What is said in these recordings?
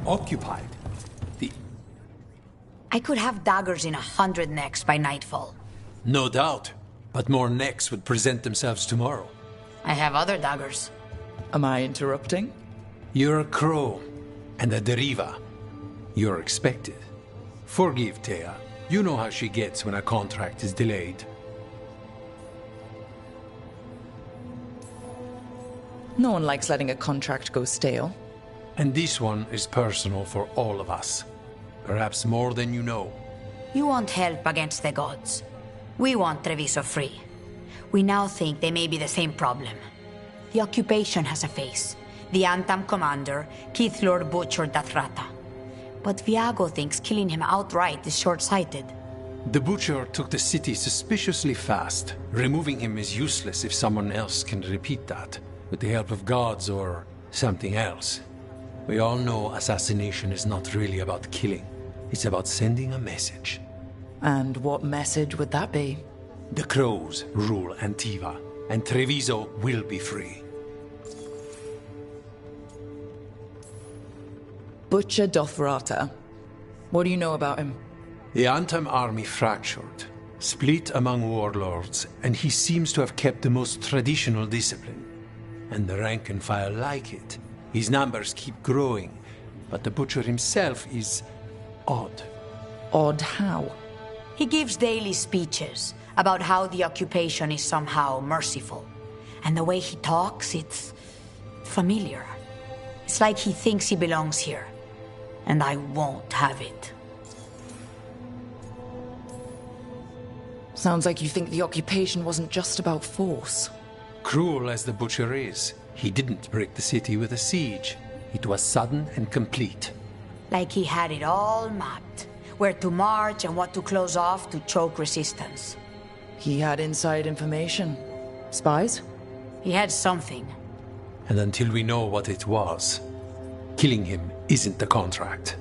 occupied. I could have daggers in 100 necks by nightfall. No doubt, but more necks would present themselves tomorrow. I have other daggers. Am I interrupting? You're a crow, and a deriva. You're expected. Forgive Thea. You know how she gets when a contract is delayed. No one likes letting a contract go stale. And this one is personal for all of us. Perhaps more than you know. You want help against the gods. We want Treviso free. We now think they may be the same problem. The occupation has a face. The Antam commander, Keith Lord butchered Dathrata. But Viago thinks killing him outright is short-sighted. The butcher took the city suspiciously fast. Removing him is useless if someone else can repeat that, with the help of gods or something else. We all know assassination is not really about killing. It's about sending a message. And what message would that be? The crows rule Antiva, and Treviso will be free. Butcher Dothrata. What do you know about him? The Antam army fractured, split among warlords, and he seems to have kept the most traditional discipline. And the rank and file like it. His numbers keep growing, but the butcher himself is odd. Odd how? He gives daily speeches about how the occupation is somehow merciful. And the way he talks, it's familiar. It's like he thinks he belongs here. And I won't have it. Sounds like you think the occupation wasn't just about force. Cruel as the butcher is, he didn't break the city with a siege. It was sudden and complete. Like he had it all mapped. Where to march and what to close off to choke resistance. He had inside information. Spies? He had something. And until we know what it was, killing him isn't the contract.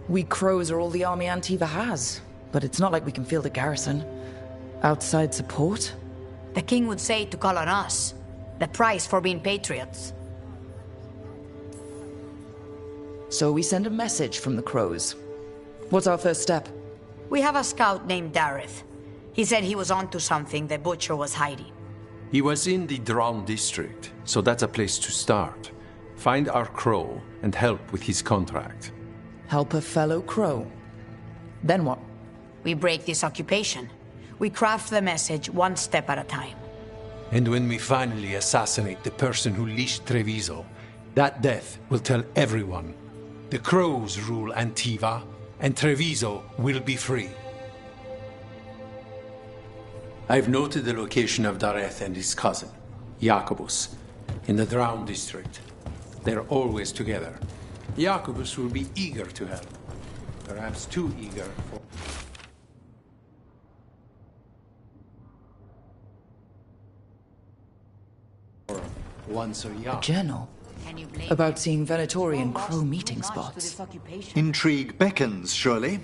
We crows are all the army Antiva has, but it's not like we can field a garrison. Outside support? The king would say to call on us. The price for being patriots. So we send a message from the crows. What's our first step? We have a scout named Dareth. He said he was onto something the butcher was hiding. He was in the Drown district, so that's a place to start. Find our crow and help with his contract. Help a fellow crow. Then what? We break this occupation. We craft the message one step at a time. And when we finally assassinate the person who leashed Treviso, that death will tell everyone. The crows rule Antiva, and Treviso will be free. I've noted the location of Dareth and his cousin, Jacobus, in the Drown district. They're always together. Jacobus will be eager to help. Perhaps too eager for once a young. A journal? About seeing Venatorian crow meeting spots. Intrigue beckons, surely.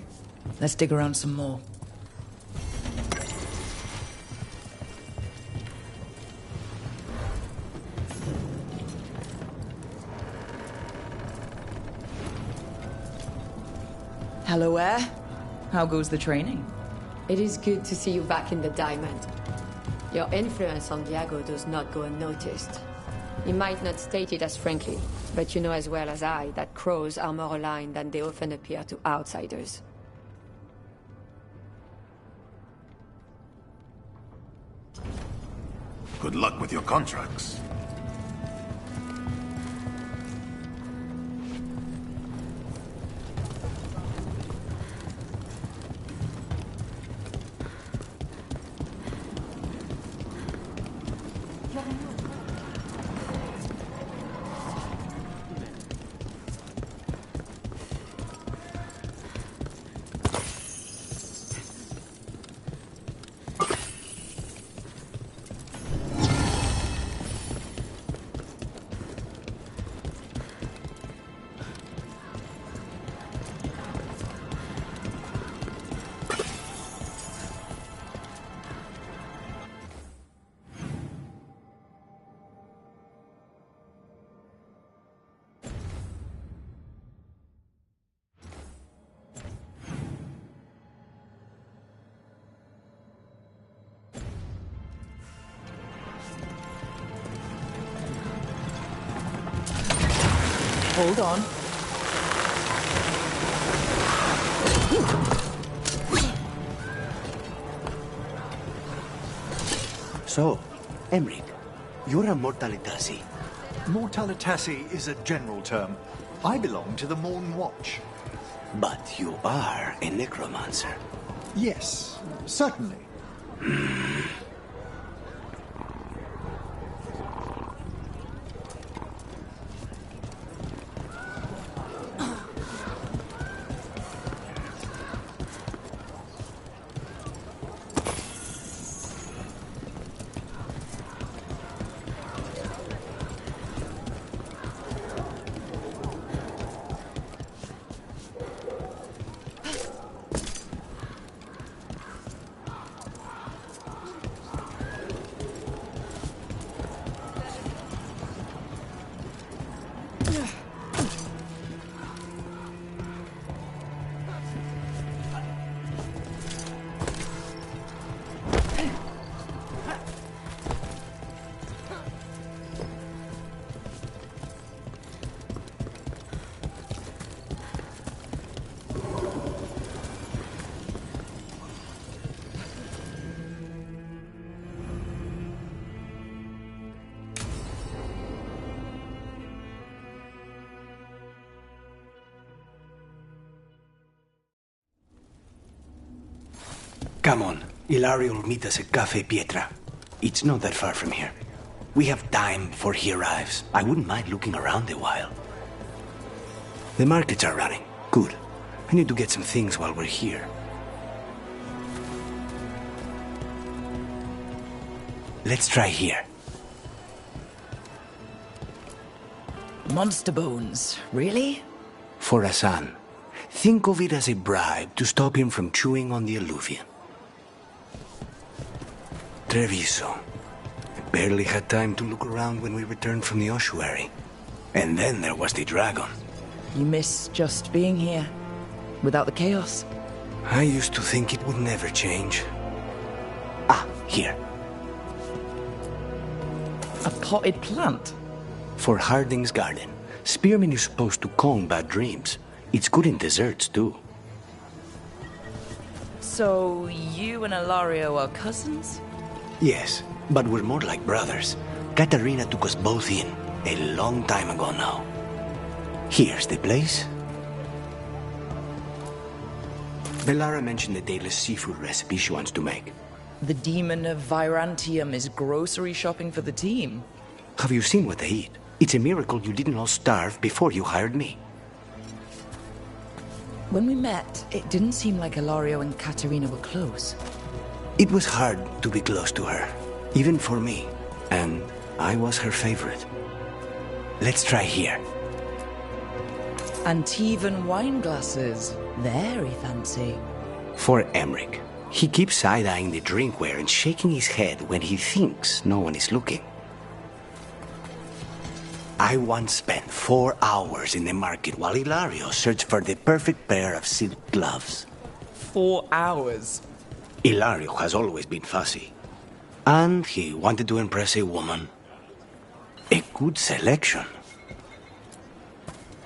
Let's dig around some more. Hello, Air. How goes the training? It is good to see you back in the Diamond. Your influence on Diago does not go unnoticed. You might not state it as frankly, but you know as well as I that crows are more aligned than they often appear to outsiders. Good luck with your contracts. Hold on. So, Emric, you're a Mortalitasi. Mortalitasi is a general term. I belong to the Morn Watch. But you are a necromancer. Yes, certainly. Come on, Ilario will meet us at Cafe Pietra. It's not that far from here. We have time before he arrives. I wouldn't mind looking around a while. The markets are running. Good. I need to get some things while we're here. Let's try here. Monster bones, really? For Hassan. Think of it as a bribe to stop him from chewing on the alluvian. Treviso. I barely had time to look around when we returned from the ossuary. And then there was the dragon. You miss just being here, without the chaos? I used to think it would never change. Ah, here. A potted plant? For Harding's garden. Spearmint is supposed to calm bad dreams. It's good in desserts, too. So, you and Ilario are cousins? Yes, but we're more like brothers. Katarina took us both in, a long time ago now. Here's the place. Bellara mentioned the dayless seafood recipe she wants to make. The demon of Virantium is grocery shopping for the team. Have you seen what they eat? It's a miracle you didn't all starve before you hired me. When we met, it didn't seem like Ilario and Katarina were close. It was hard to be close to her, even for me. And I was her favorite. Let's try here. Antivan wine glasses. Very fancy. For Emric. He keeps side-eyeing the drinkware and shaking his head when he thinks no one is looking. I once spent 4 hours in the market while Ilario searched for the perfect pair of silk gloves. 4 hours? Ilario has always been fussy. And he wanted to impress a woman. A good selection.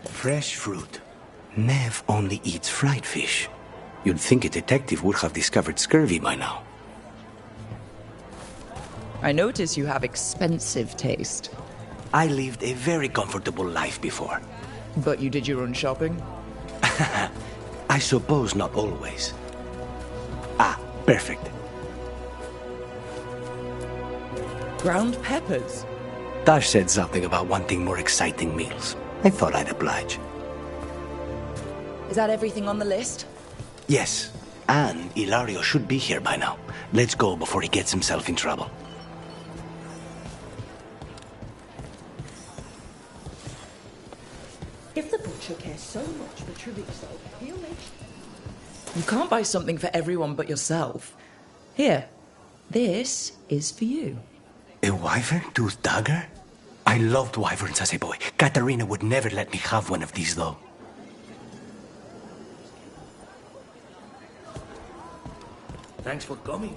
Fresh fruit. Nev only eats fried fish. You'd think a detective would have discovered scurvy by now. I notice you have expensive taste. I lived a very comfortable life before. But you did your own shopping? I suppose not always. Ah, perfect. Ground peppers? Tash said something about wanting more exciting meals. I thought I'd oblige. Is that everything on the list? Yes, and Ilario should be here by now. Let's go before he gets himself in trouble. If the butcher cares so much for Treviso, he'll make... You can't buy something for everyone but yourself. Here, this is for you. A wyvern-toothed dagger? I loved wyverns as a boy. Katarina would never let me have one of these, though. Thanks for coming.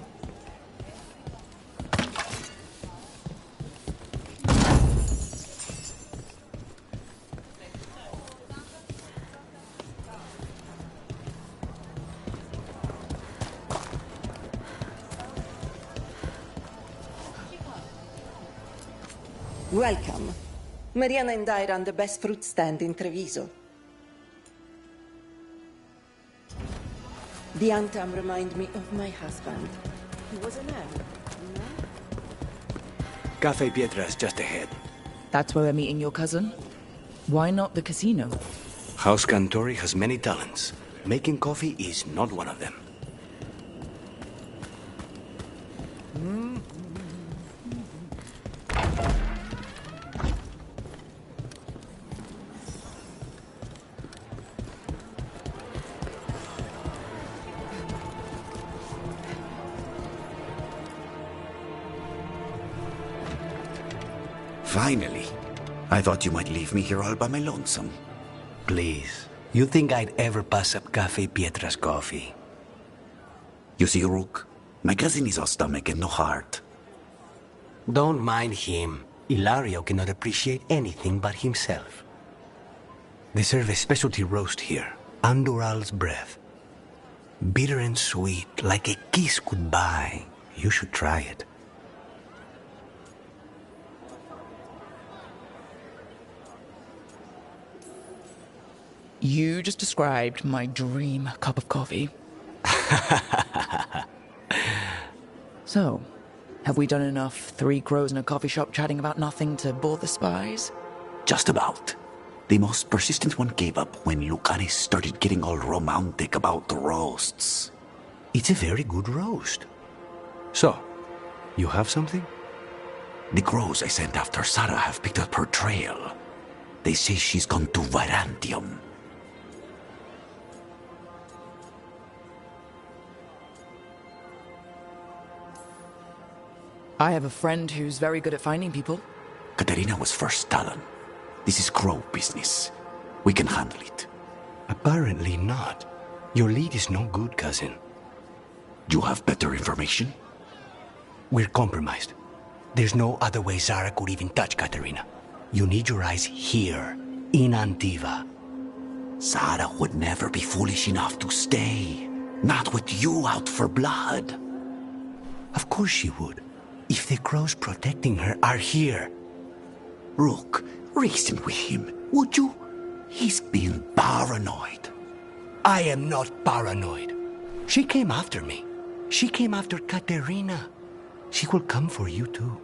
Welcome. Mariana and I run the best fruit stand in Treviso. The Antam remind me of my husband. He was an man, you know? Cafe Pietra is just ahead. That's where we're meeting your cousin? Why not the casino? House Cantori has many talents. Making coffee is not one of them. Finally. I thought you might leave me here all by my lonesome. Please. You think I'd ever pass up Cafe Pietra's coffee? You see, Rook, my cousin is all stomach and no heart. Don't mind him. Ilario cannot appreciate anything but himself. They serve a specialty roast here, Andoral's breath. Bitter and sweet, like a kiss goodbye. You should try it. You just described my dream cup of coffee. So, have we done enough three crows in a coffee shop chatting about nothing to bore the spies? Just about. The most persistent one gave up when Lucaris started getting all romantic about the roasts. It's a very good roast. So, you have something? The crows I sent after Sarah have picked up her trail. They say she's gone to Virantium. I have a friend who's very good at finding people. Katerina was first Talon. This is crow business. We can handle it. Apparently not. Your lead is no good, cousin. You have better information? We're compromised. There's no other way Zara could even touch Katerina. You need your eyes here, in Antiva. Zara would never be foolish enough to stay. Not with you out for blood. Of course she would. If the crows protecting her are here. Rook, reason with him, would you? He's being paranoid. I am not paranoid. She came after me. She came after Katerina. She will come for you too.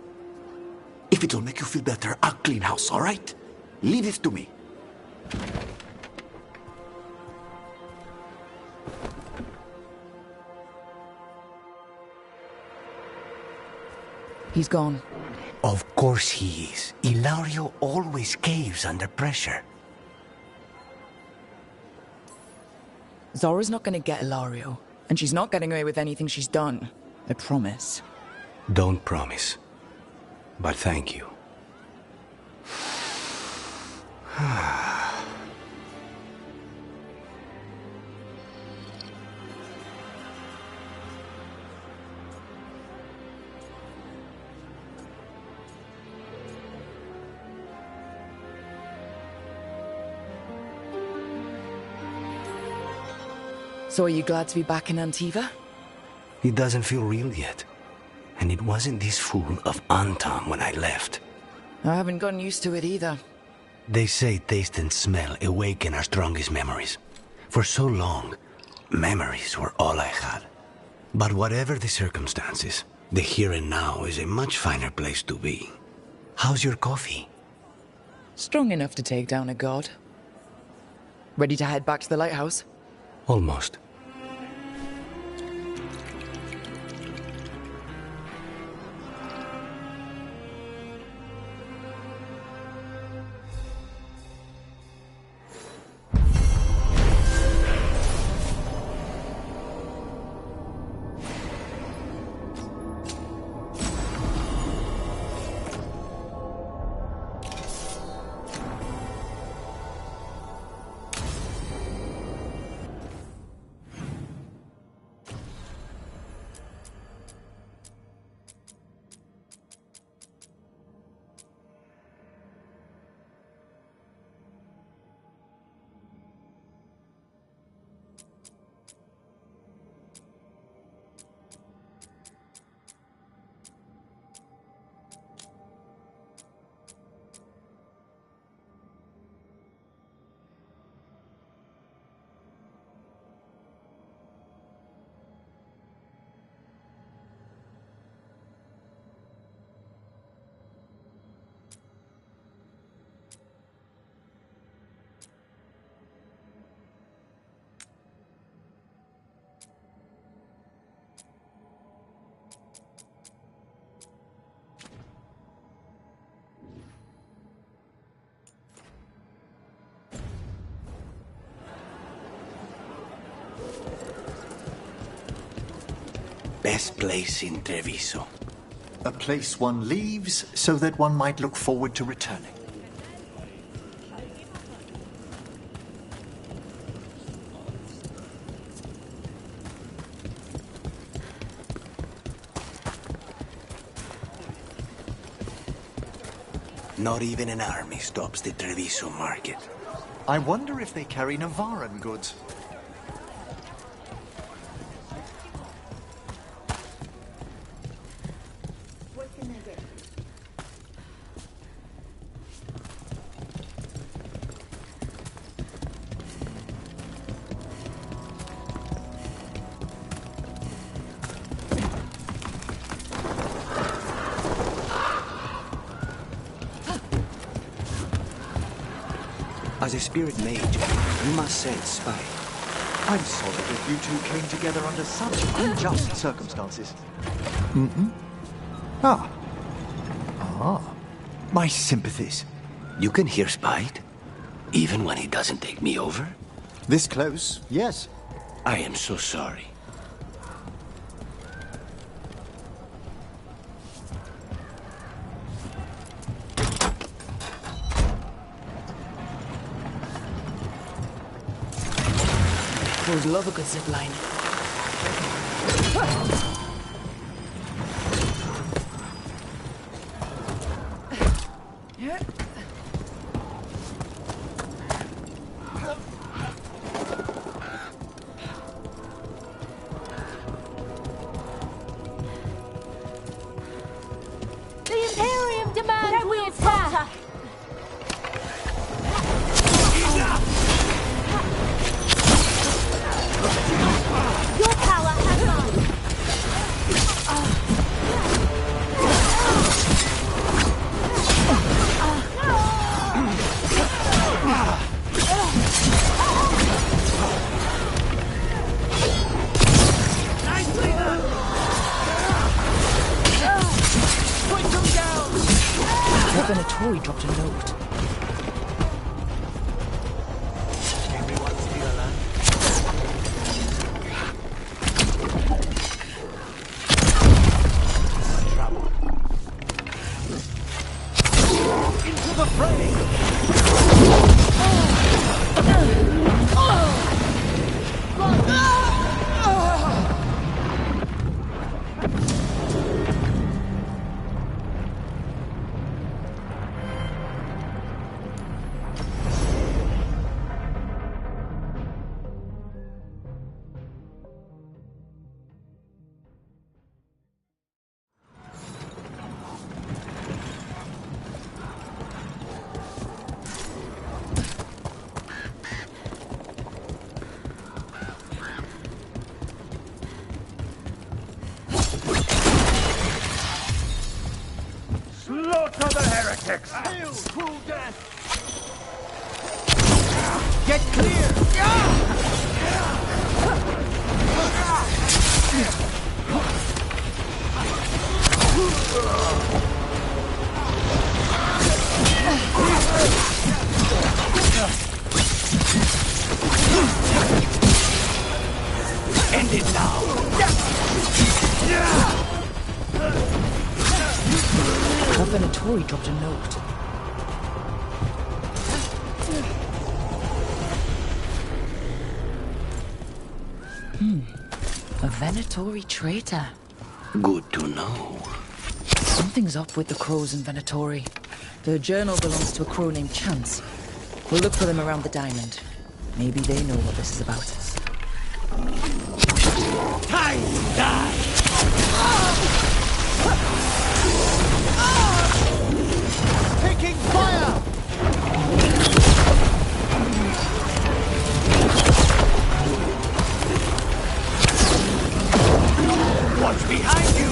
If it'll make you feel better, I'll clean house, all right? Leave it to me. He's gone. Of course he is. Ilario always caves under pressure. Zora's not going to get Ilario, and she's not getting away with anything she's done. I promise. Don't promise. But thank you. So are you glad to be back in Antiva? It doesn't feel real yet. And it wasn't this full of Antam when I left. I haven't gotten used to it either. They say taste and smell awaken our strongest memories. For so long, memories were all I had. But whatever the circumstances, the here and now is a much finer place to be. How's your coffee? Strong enough to take down a god. Ready to head back to the lighthouse? Almost. best place in Treviso. A place one leaves so that one might look forward to returning. Not even an army stops the Treviso market. I wonder if they carry Navaran goods. As a spirit mage, you must sense spite. I'm sorry that you two came together under such unjust circumstances. Mm-hmm. Ah. My sympathies. You can hear spite, even when he doesn't take me over? This close, yes. I am so sorry. Would love a good zip line. The Imperium demands that we attack! Your power has gone! Venatori dropped a note. Everyone's still alive. Trouble. Into the fray! Slaughter the heretics! Hail, cruel death! Get clear! End it now! Venatori dropped a note. A Venatori traitor. Good to know. Something's up with the crows in Venatori. The journal belongs to a crow named Chance. We'll look for them around the diamond. Maybe they know what this is about. Time to die! Taking fire! What's behind you?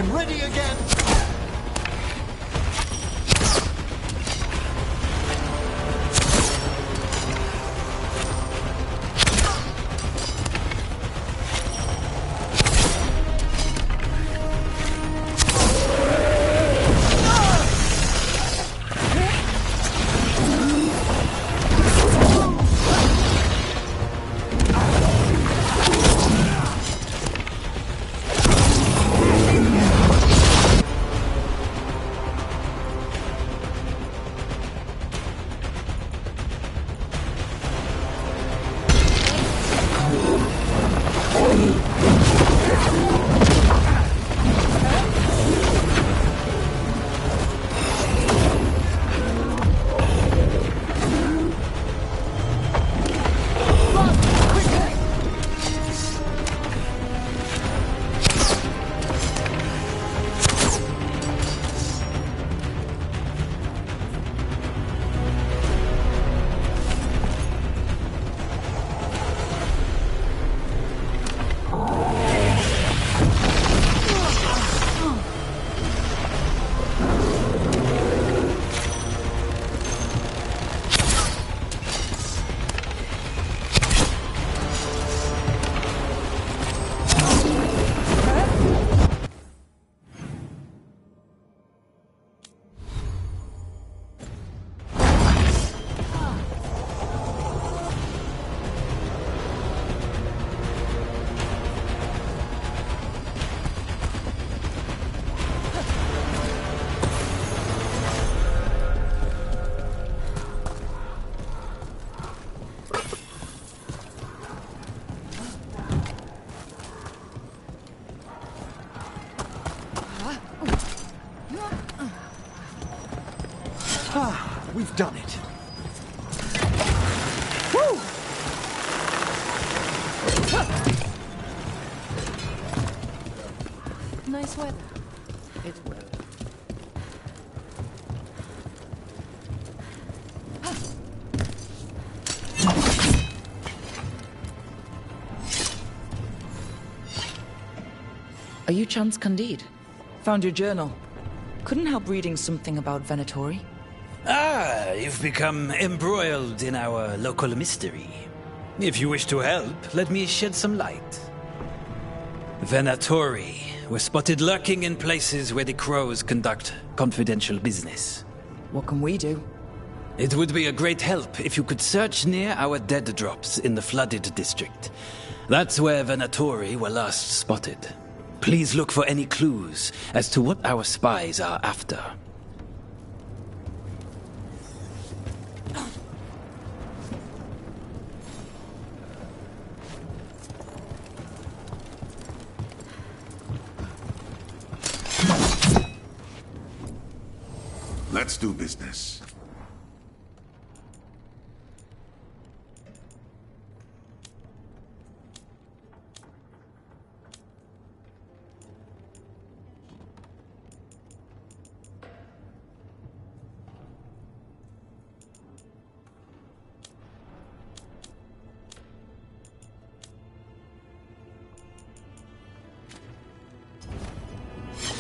I'm ready again! We've done it. Woo! Nice weather. It will. Are you Chance Candide? Found your journal. Couldn't help reading something about Venatori. Ah, you've become embroiled in our local mystery. If you wish to help, let me shed some light. Venatori were spotted lurking in places where the crows conduct confidential business. What can we do? It would be a great help if you could search near our dead drops in the flooded district. That's where Venatori were last spotted. Please look for any clues as to what our spies are after. Let's do business.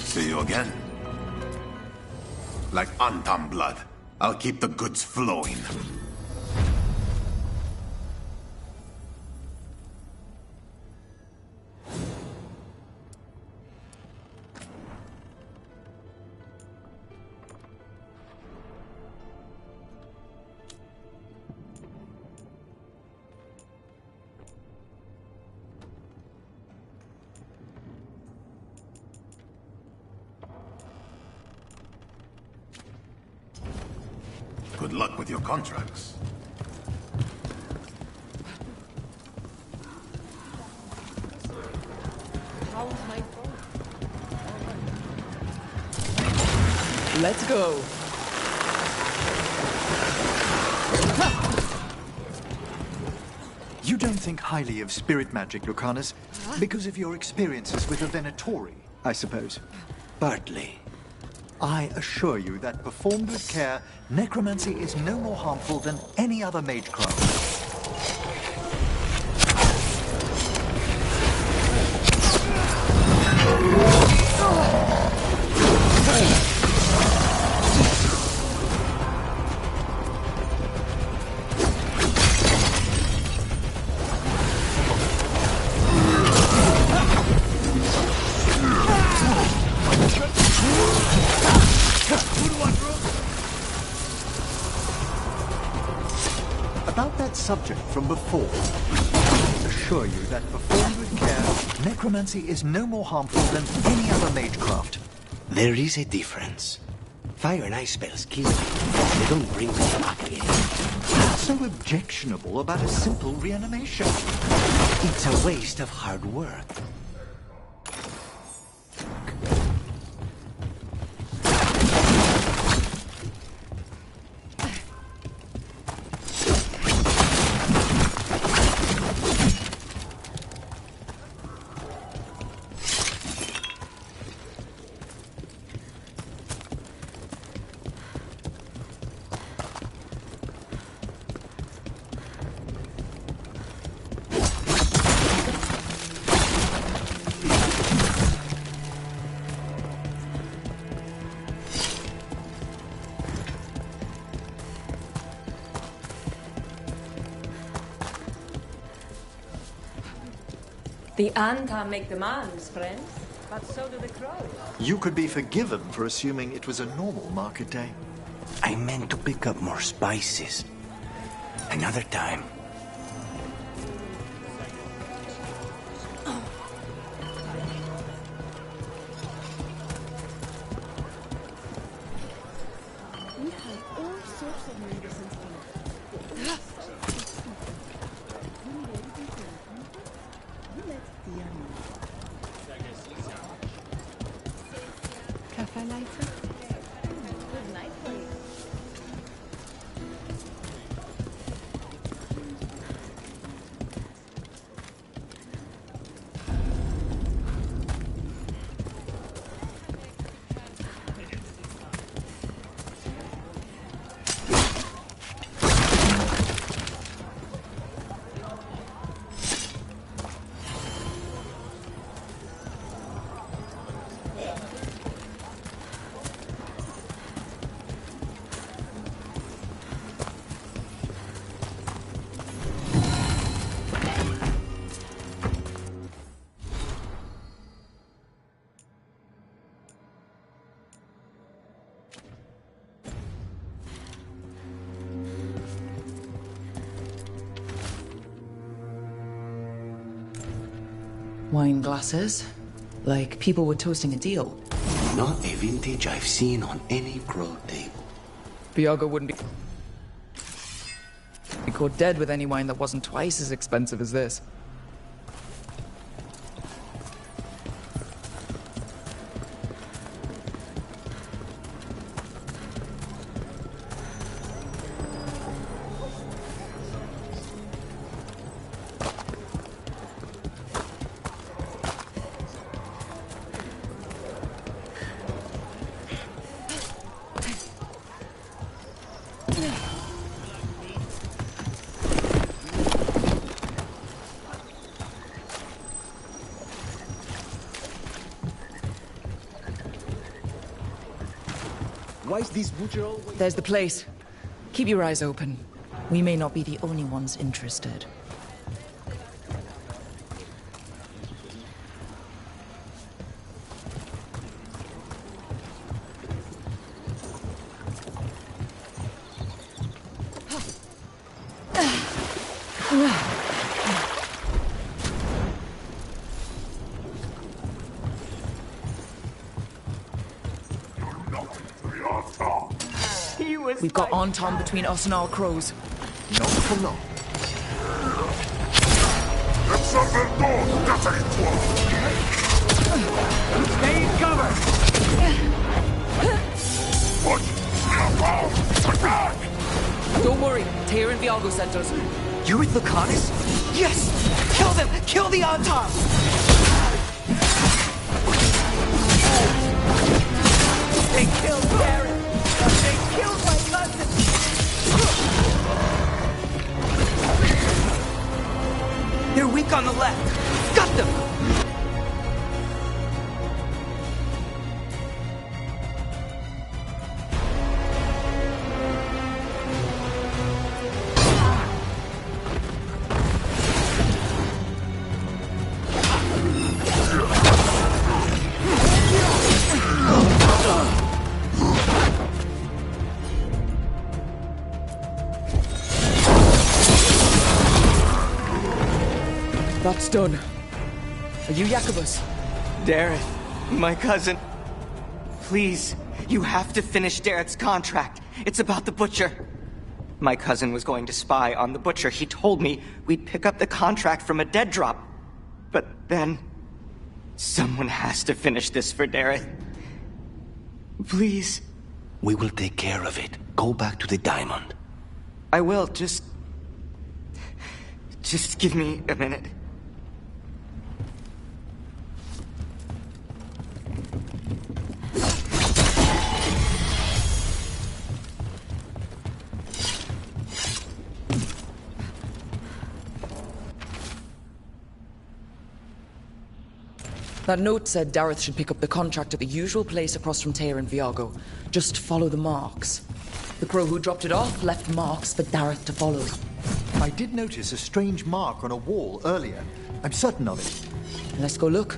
See you again. Like Antam blood, I'll keep the goods flowing. Good luck with your contracts. How's my phone? Let's go. You don't think highly of spirit magic, Lucanus, because of your experiences with the Venatori, I suppose. Partly. I assure you that performed with care, necromancy is no more harmful than any other magecraft. About that subject from before, I assure you that before you would care, necromancy is no more harmful than any other magecraft. There is a difference. Fire and ice spells kill you. They don't bring them back again. What's so objectionable about a simple reanimation? It's a waste of hard work. The Anta make demands, friends, but so do the crows. You could be forgiven for assuming it was a normal market day. I meant to pick up more spices. Another time. We have all sorts of medicines here. Cafe lighter? Good night for you. Wine glasses. Like people were toasting a deal. Not a vintage I've seen on any crow table. Biago wouldn't be caught dead with any wine that wasn't twice as expensive as this. Why is this butcher always... There's the place. Keep your eyes open. We may not be the only ones interested. We've got Anton between us and our crows. Not for long. Stay in cover! Don't worry, Tyr and Viago sent us. You're with Lucanus? Yes! Kill them! Kill the Anton! They killed Baron! They killed my cousin! They're weak on the left! Got them! That's done. Are you Jacobus? Dareth, my cousin. Please, you have to finish Dareth's contract. It's about the Butcher. My cousin was going to spy on the Butcher. He told me we'd pick up the contract from a dead drop. But then... someone has to finish this for Dareth. Please. We will take care of it. Go back to the diamond. I will, just give me a minute. That note said Dareth should pick up the contract at the usual place across from Tyr and Viago. Just follow the marks. The crow who dropped it off left marks for Dareth to follow. I did notice a strange mark on a wall earlier. I'm certain of it. Let's go look.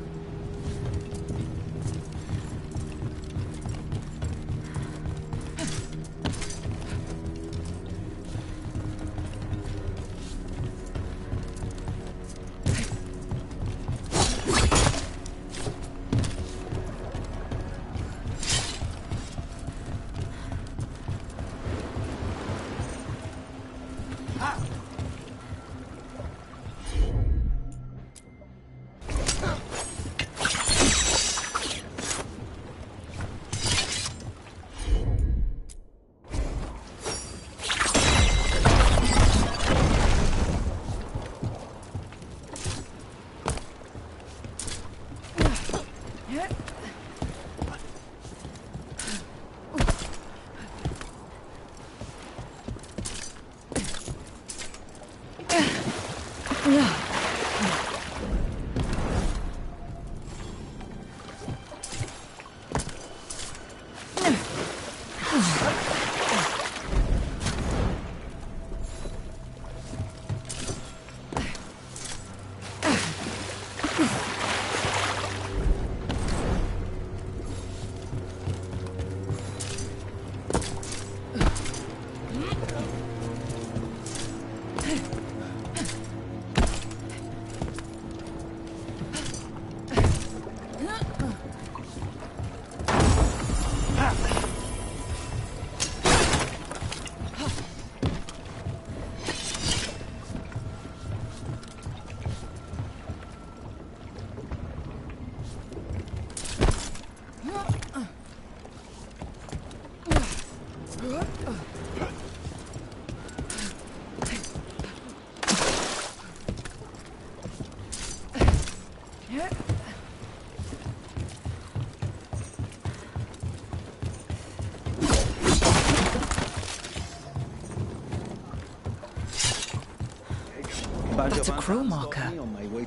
That's a crow marker.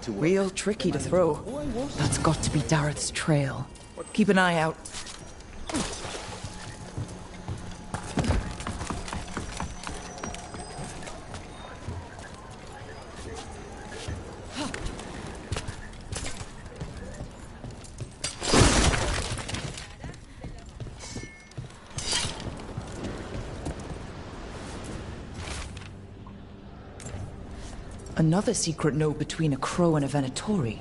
Real tricky to throw. That's got to be Dareth's trail. Keep an eye out. Another secret note between a crow and a Venatori.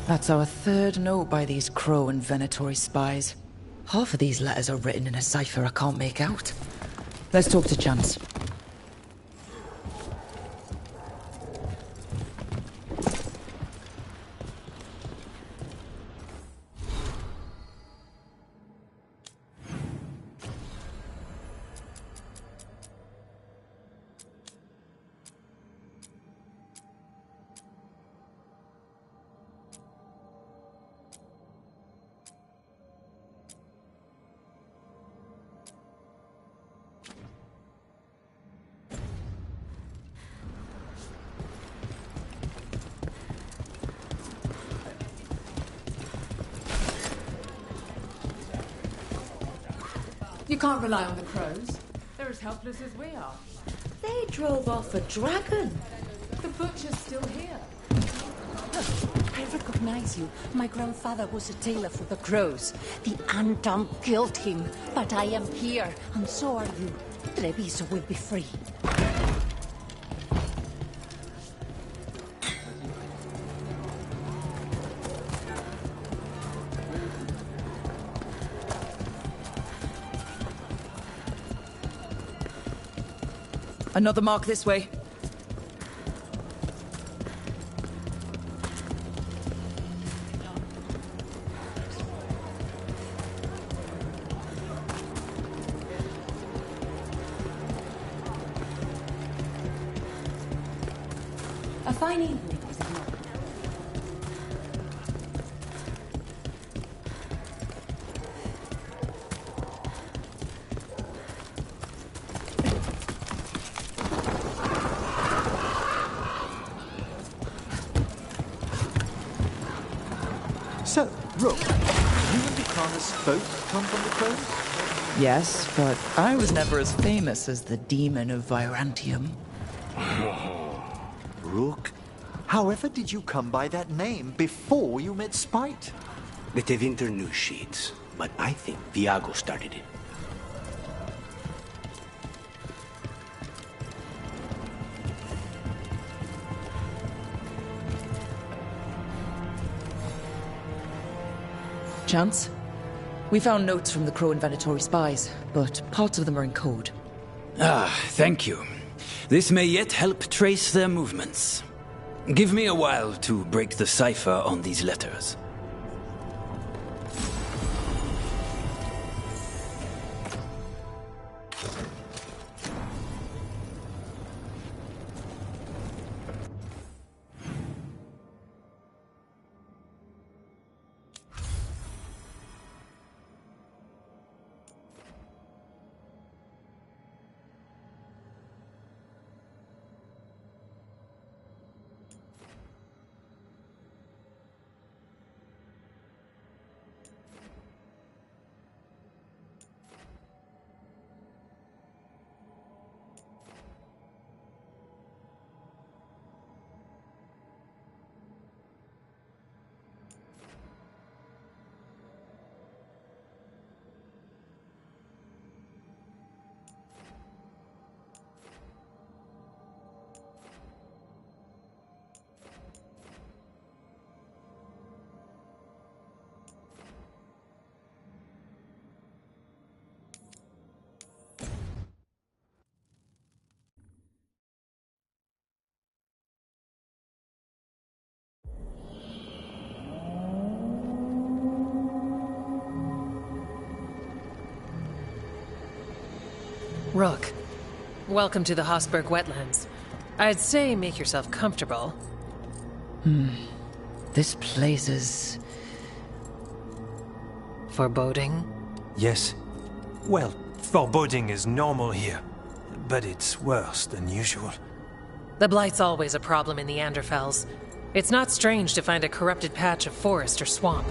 That's our third note by these Crow and Venatori spies. Half of these letters are written in a cipher I can't make out. Let's talk to Chance. can't rely on the crows. They're as helpless as we are. They drove off a dragon. The butcher's still here. Look, I recognize you. My grandfather was a tailor for the crows. The Antam killed him, but I am here, and so are you. Treviso will be free. Another mark this way. A fine evening, is it not? So, Rook, you and Lucanus both come from the crows? Yes, but I was never as famous as the demon of Virantium. Rook, however did you come by that name before you met Spite? The Tevinter news sheets, but I think Viago started it. Chance? We found notes from the Crow and Venatori spies, but parts of them are in code. Ah, thank you. This may yet help trace their movements. Give me a while to break the cipher on these letters. Rook, welcome to the Hosberg wetlands. I'd say make yourself comfortable. This place is... foreboding? Yes. Well, foreboding is normal here, but it's worse than usual. The Blight's always a problem in the Anderfels. It's not strange to find a corrupted patch of forest or swamp.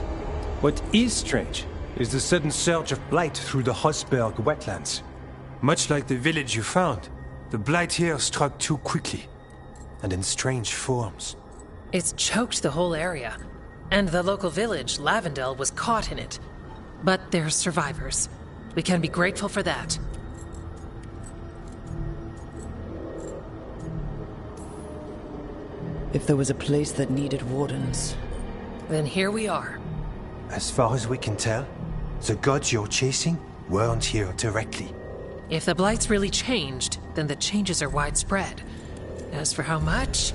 What is strange is the sudden surge of blight through the Hosberg wetlands. Much like the village you found, the blight here struck too quickly, and in strange forms. It's choked the whole area, and the local village, Lavendel, was caught in it. But they're survivors. We can be grateful for that. If there was a place that needed wardens... Then here we are. As far as we can tell, the gods you're chasing weren't here directly. If the Blight's really changed, then the changes are widespread. As for how much...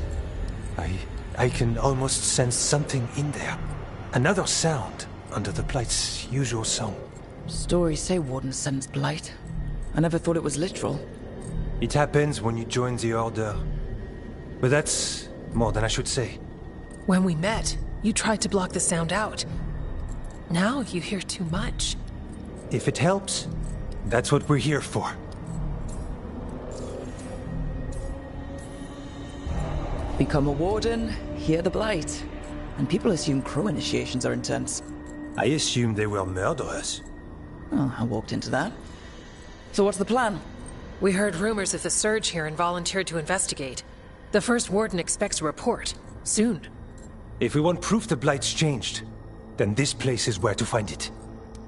I can almost sense something in there. Another sound under the Blight's usual song. Stories say wardens sense blight. I never thought it was literal. It happens when you join the Order. But that's more than I should say. When we met, you tried to block the sound out. Now you hear too much. If it helps, that's what we're here for. Become a warden, hear the blight. And people assume crow initiations are intense. I assume they were murderers. Oh, I walked into that. So what's the plan? We heard rumors of the surge here and volunteered to investigate. The first warden expects a report. Soon. If we want proof the Blight's changed, then this place is where to find it.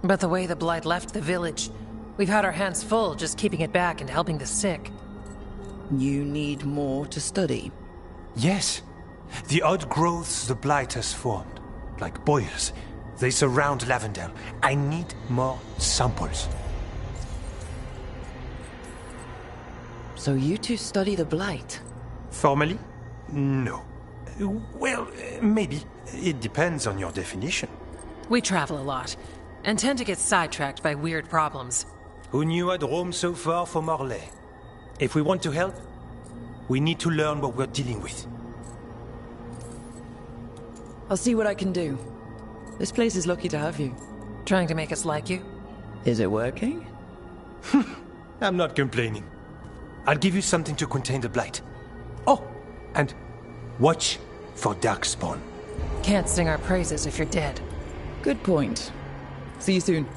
But the way the Blight left the village, we've had our hands full just keeping it back and helping the sick. You need more to study. Yes. The odd growths the Blight has formed, like boils, they surround Lavendel. I need more samples. So you two study the Blight? Formally? No. Well, maybe. It depends on your definition. We travel a lot, and tend to get sidetracked by weird problems. Who knew I'd roam so far for Morlaix? If we want to help, we need to learn what we're dealing with. I'll see what I can do. This place is lucky to have you. Trying to make us like you? Is it working? I'm not complaining. I'll give you something to contain the Blight. Oh, and watch for Darkspawn. Can't sing our praises if you're dead. Good point. See you soon.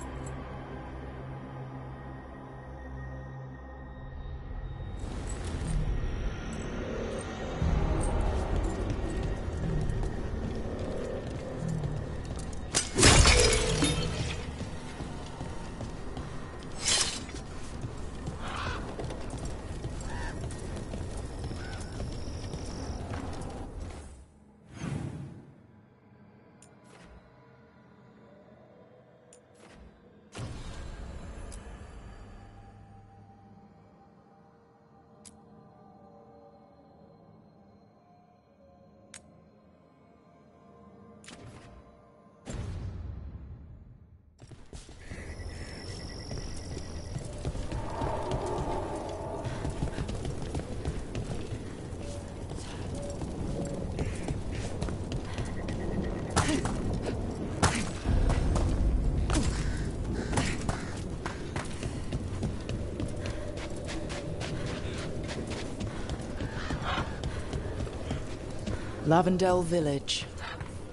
Lavendel Village.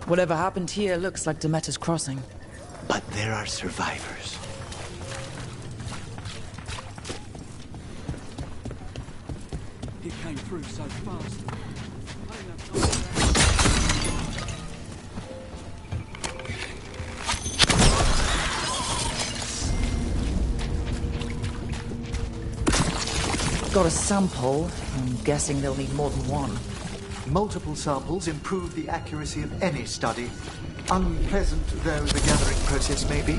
Whatever happened here looks like Demeter's Crossing. But there are survivors. He came through so fast. Got a sample. I'm guessing they'll need more than one. Multiple samples improve the accuracy of any study. Unpleasant though the gathering process may be.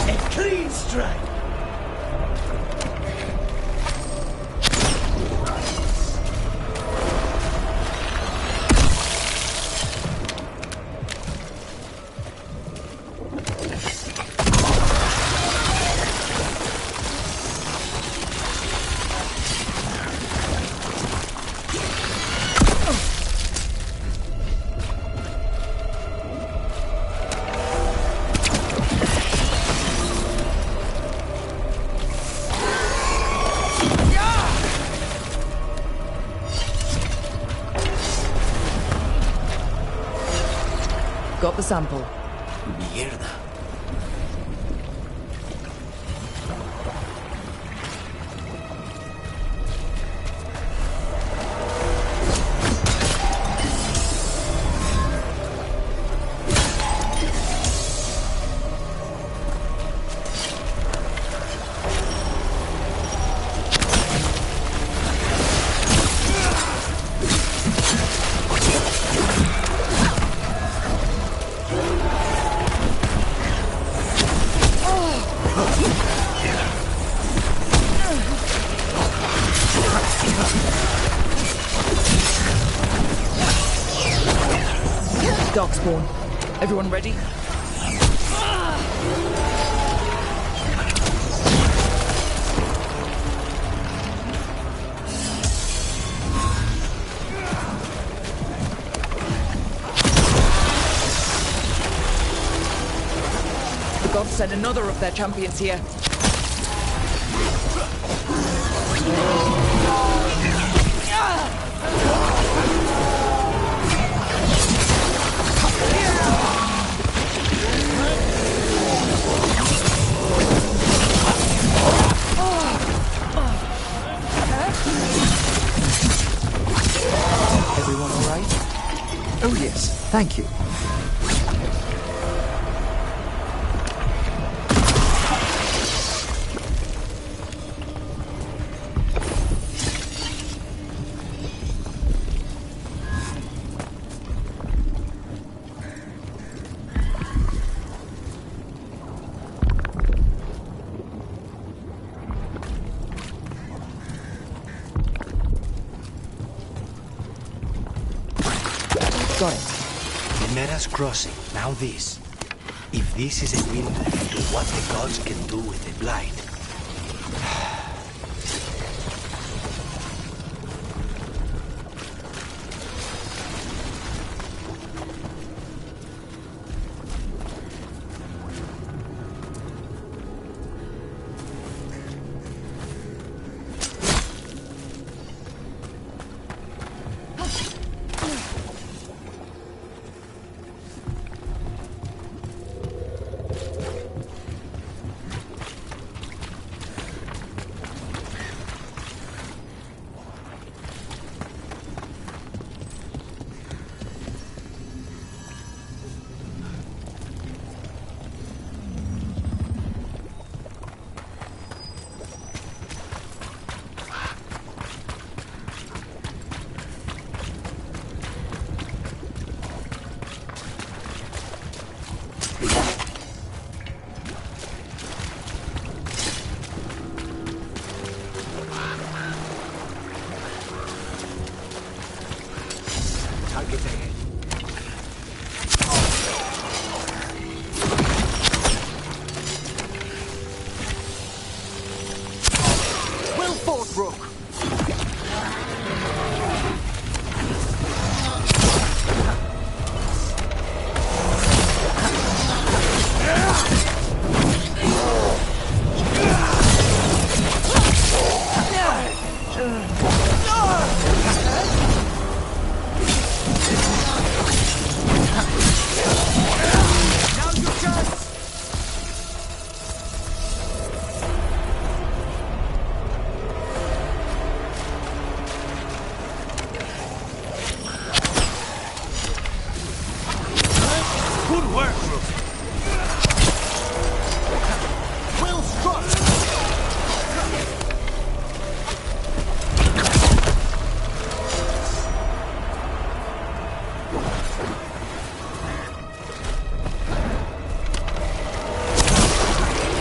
A clean strike! Got the sample. Mierda. Darkspawn. Everyone ready? The gods sent another of their champions here. Oh yes, thank you. Got it. The Meras crossing, now this. If this is a window into what the gods can do with the Blight.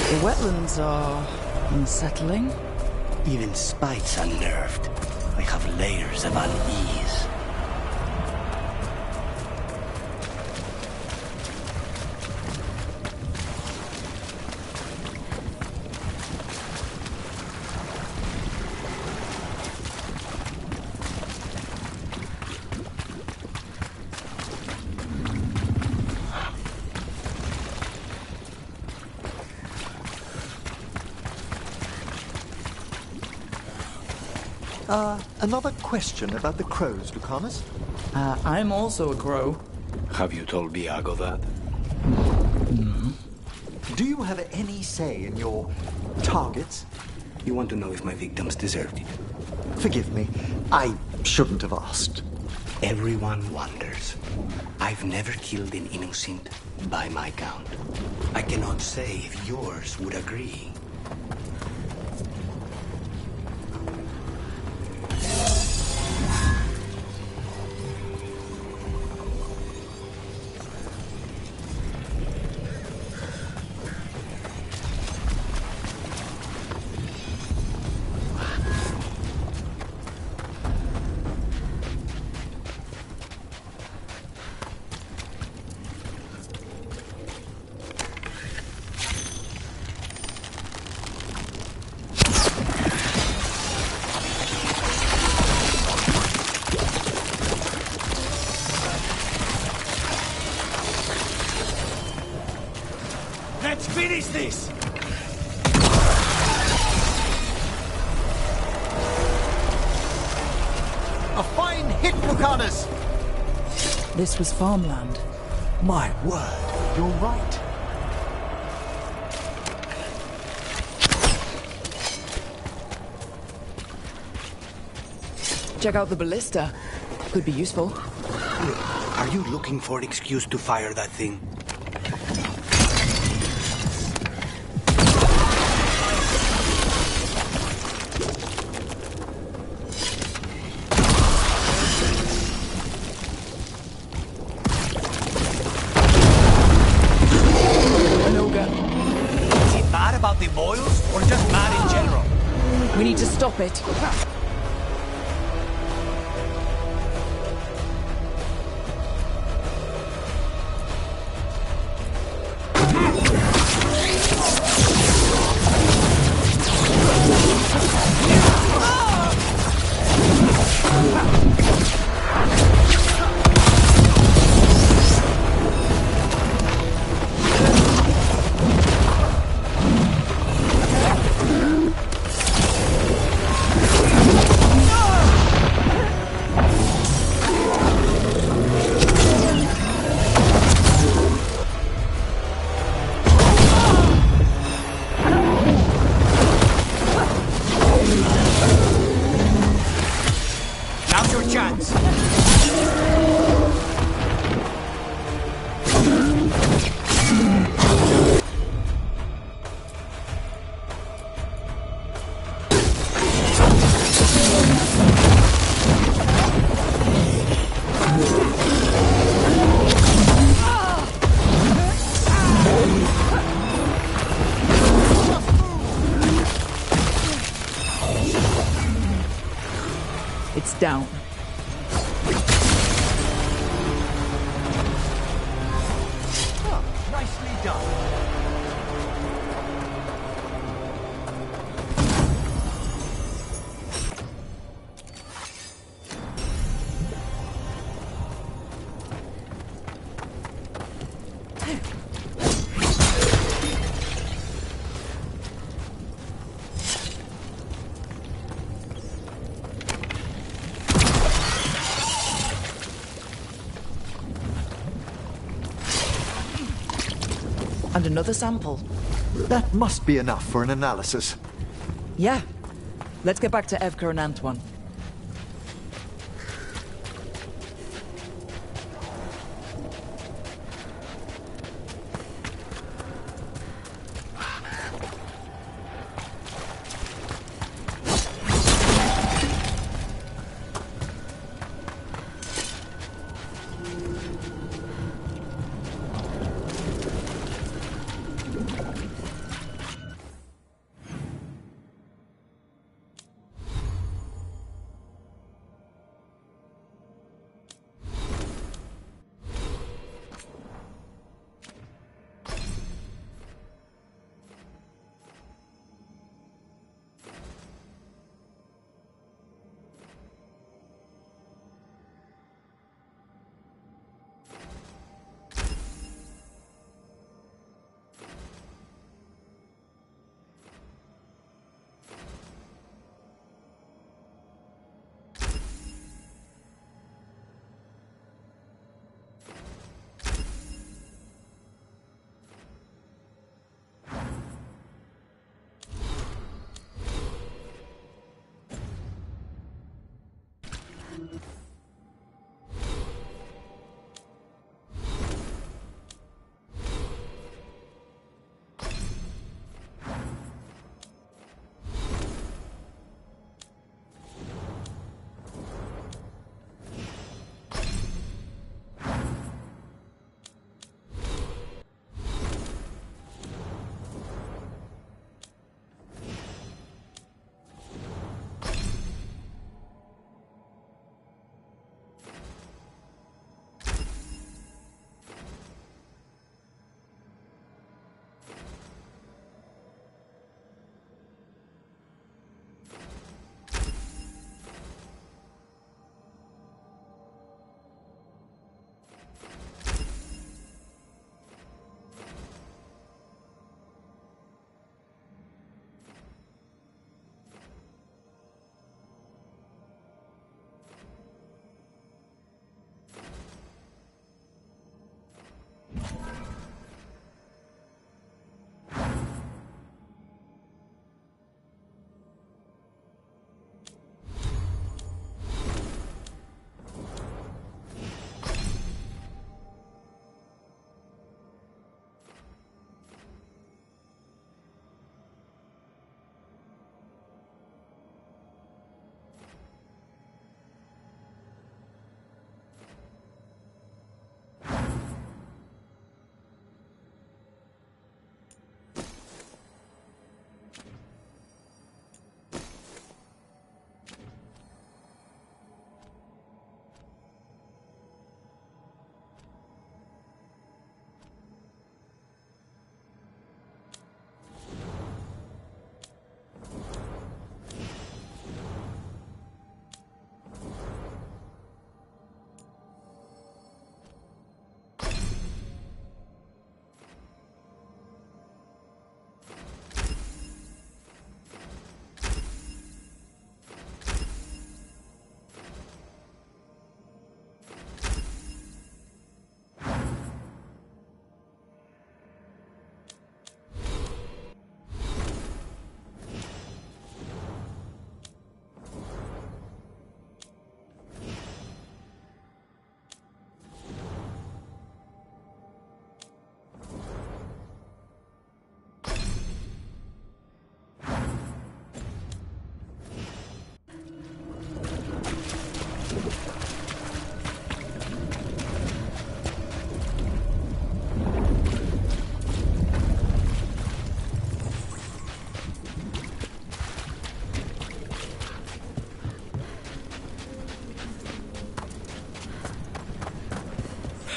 The wetlands are unsettling. Even spite's unnerved. I have layers of unease. Another question about the crows, Lucanus. I'm also a crow. Have you told Viago that? No. Do you have any say in your targets? You want to know if my victims deserved it? Forgive me. I shouldn't have asked. Everyone wonders. I've never killed an innocent by my count. I cannot say if yours would agree. Let's finish this! A fine hit, Lucanus! This was farmland. My word, you're right. Check out the ballista. Could be useful. Are you looking for an excuse to fire that thing? Is he mad about the boils, or just mad in general? We need to stop it. Now's your chance. It's down. Oh, nicely done. And another sample. That must be enough for an analysis. Yeah. Let's get back to Evka and Antoine.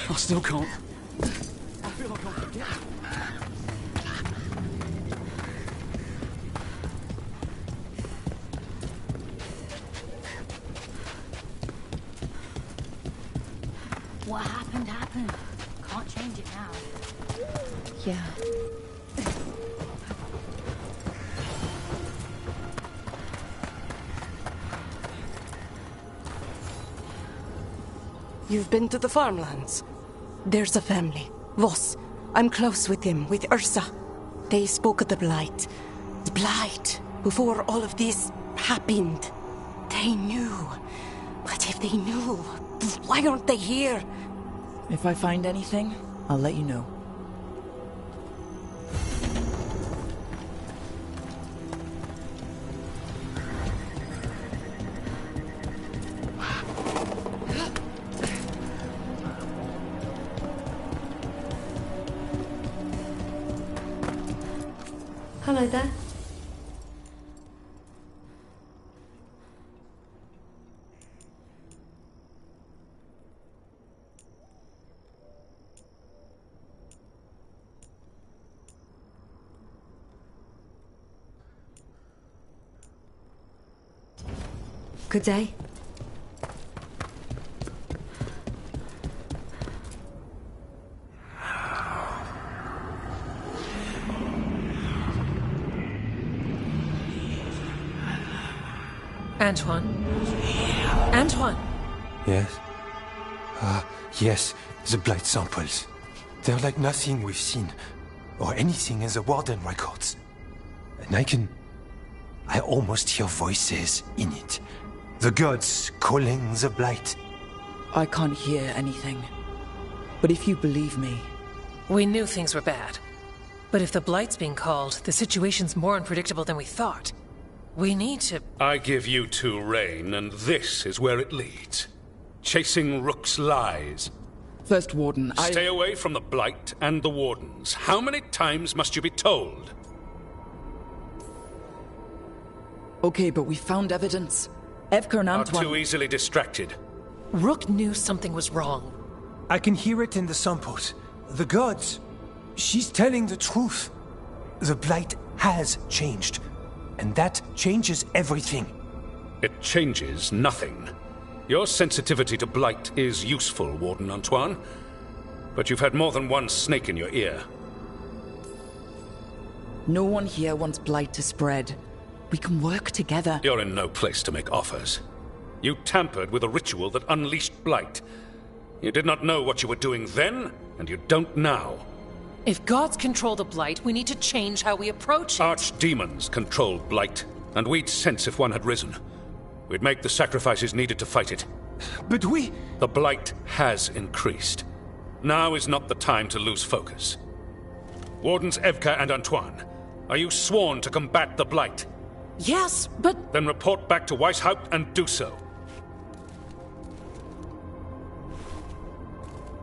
I still can't. I feel like I'm forgetting. What happened. Can't change it now. Yeah. You've been to the farmlands? There's a family. Voss. I'm close with them, with Ursa. They spoke of the Blight. The Blight. Before all of this happened. They knew. But if they knew, why aren't they here? If I find anything, I'll let you know. Hello there. Good day. Antoine? Antoine! Yes? Yes, the blight samples. They're like nothing we've seen, or anything in the Warden records. And I almost hear voices in it. The gods calling the blight. I can't hear anything. But if you believe me... We knew things were bad. But if the Blight's being called, the situation's more unpredictable than we thought. We need to... I give you two rein, and this is where it leads. Chasing Rook's lies. First Warden, Stay away from the Blight and the Wardens. How many times must you be told? Okay, but we found evidence. Evka and Antoine... Are too easily distracted. Rook knew something was wrong. I can hear it in the samples. The gods. She's telling the truth. The blight has changed. And that changes everything. It changes nothing. Your sensitivity to blight is useful, Warden Antoine. But you've had more than one snake in your ear. No one here wants blight to spread. We can work together. You're in no place to make offers. You tampered with a ritual that unleashed blight. You did not know what you were doing then, and you don't now. If gods control the Blight, we need to change how we approach it. Archdemons control blight, and we'd sense if one had risen. We'd make the sacrifices needed to fight it. But we... The blight has increased. Now is not the time to lose focus. Wardens Evka and Antoine, are you sworn to combat the blight? Yes, but... Then report back to Weishaupt and do so.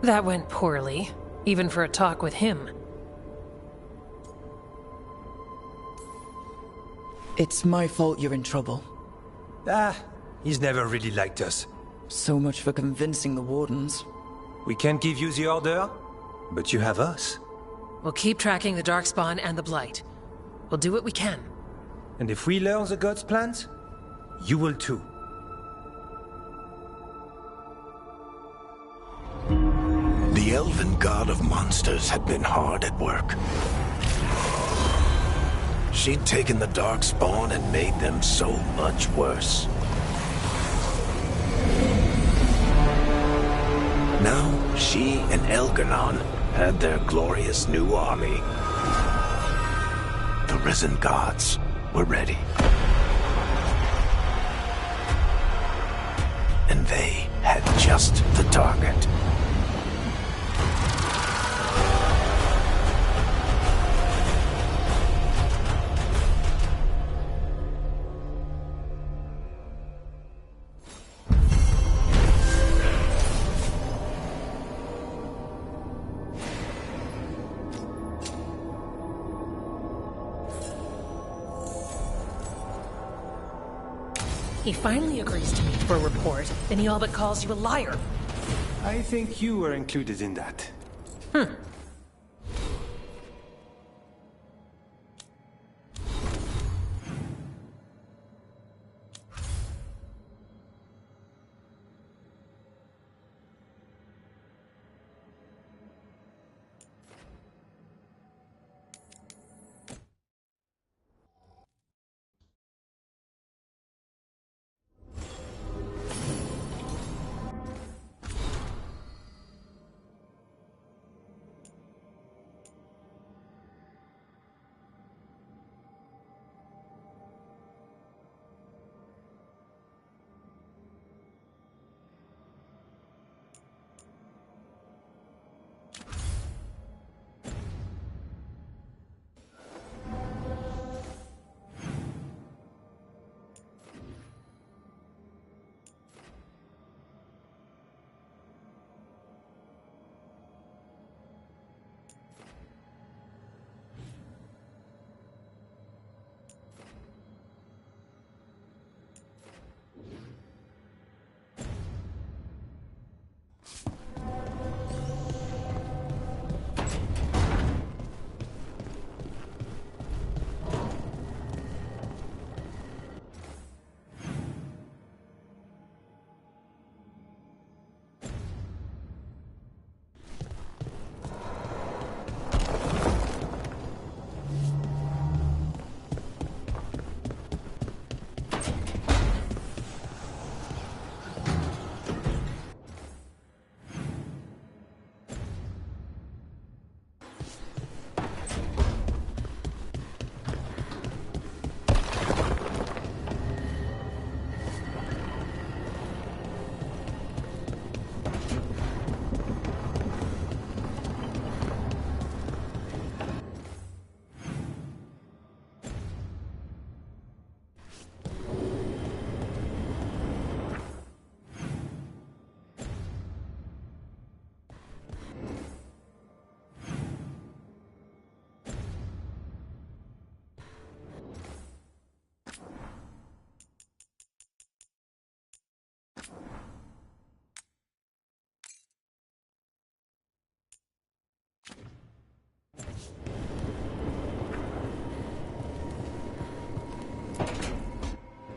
That went poorly, even for a talk with him. It's my fault you're in trouble. He's never really liked us. So much for convincing the Wardens. We can't give you the order, but you have us. We'll keep tracking the Darkspawn and the Blight. We'll do what we can. And if we learn the gods' plans, you will too. The elven god of monsters had been hard at work. She'd taken the Darkspawn and made them so much worse. Now, she and Elgar'nan had their glorious new army. The risen gods were ready. And they had just the target. He finally agrees to meet for a report, then he all but calls you a liar. I think you were included in that.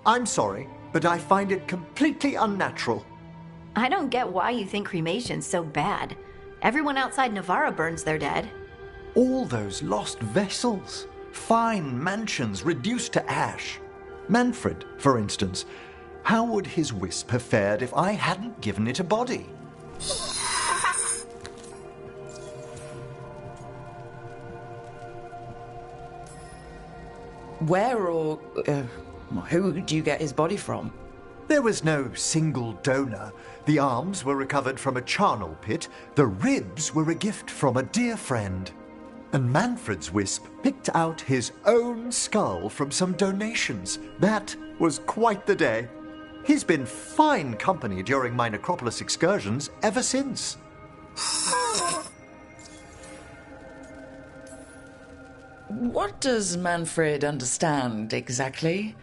I'm sorry, but I find it completely unnatural. I don't get why you think cremation's so bad. Everyone outside Navarra burns their dead. All those lost vessels. Fine mansions reduced to ash. Manfred, for instance. How would his wisp have fared if I hadn't given it a body? Where or who do you get his body from? There was no single donor. The arms were recovered from a charnel pit. The ribs were a gift from a dear friend. And Manfred's wisp picked out his own skull from some donations. That was quite the day. He's been fine company during my necropolis excursions ever since. What does Manfred understand exactly?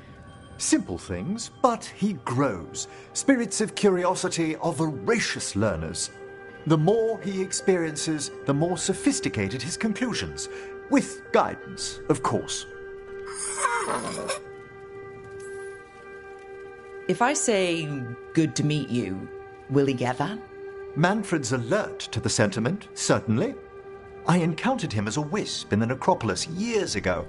Simple things, but he grows. Spirits of curiosity are voracious learners. The more he experiences, the more sophisticated his conclusions. With guidance, of course. If I say, good to meet you, will he get that? Manfred's alert to the sentiment, certainly. I encountered him as a wisp in the necropolis years ago.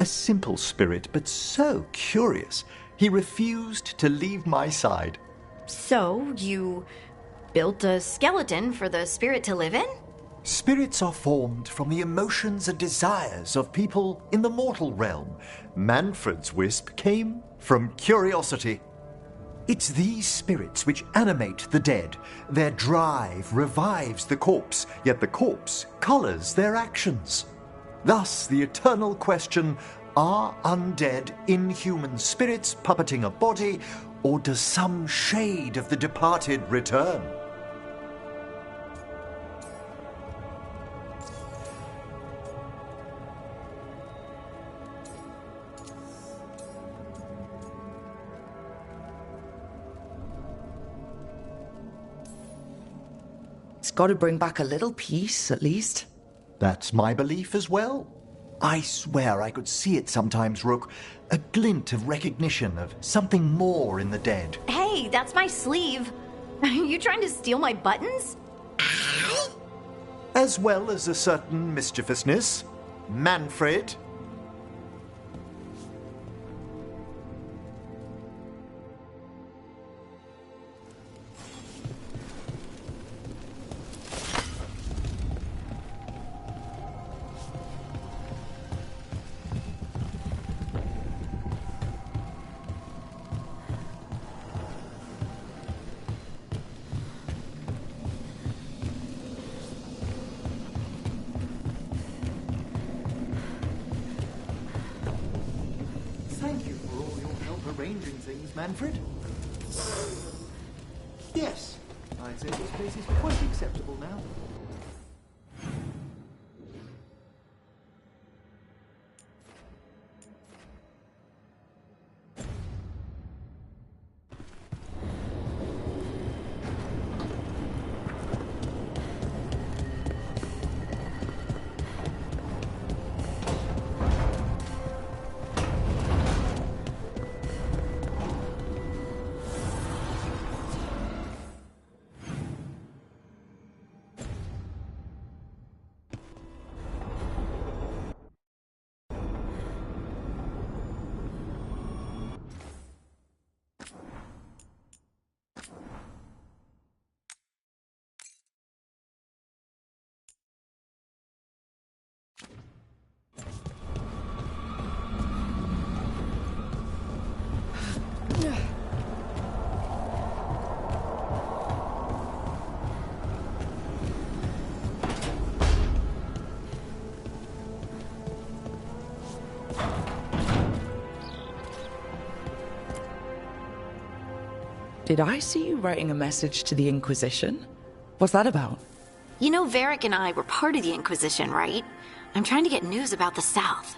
A simple spirit, but so curious. He refused to leave my side. So, you built a skeleton for the spirit to live in? Spirits are formed from the emotions and desires of people in the mortal realm. Manfred's wisp came from curiosity. It's these spirits which animate the dead. Their drive revives the corpse, yet the corpse colors their actions. Thus, the eternal question, are undead, inhuman spirits puppeting a body, or does some shade of the departed return? It's got to bring back a little peace, at least. That's my belief as well. I swear I could see it sometimes, Rook. A glint of recognition of something more in the dead. Hey, that's my sleeve. Are you trying to steal my buttons? As well as a certain mischievousness. Manfred. Thank you for all your help arranging things, Manfred. Yes, I'd say this place is quite acceptable now. Did I see you writing a message to the Inquisition? What's that about? You know, Varric and I were part of the Inquisition, right? I'm trying to get news about the South.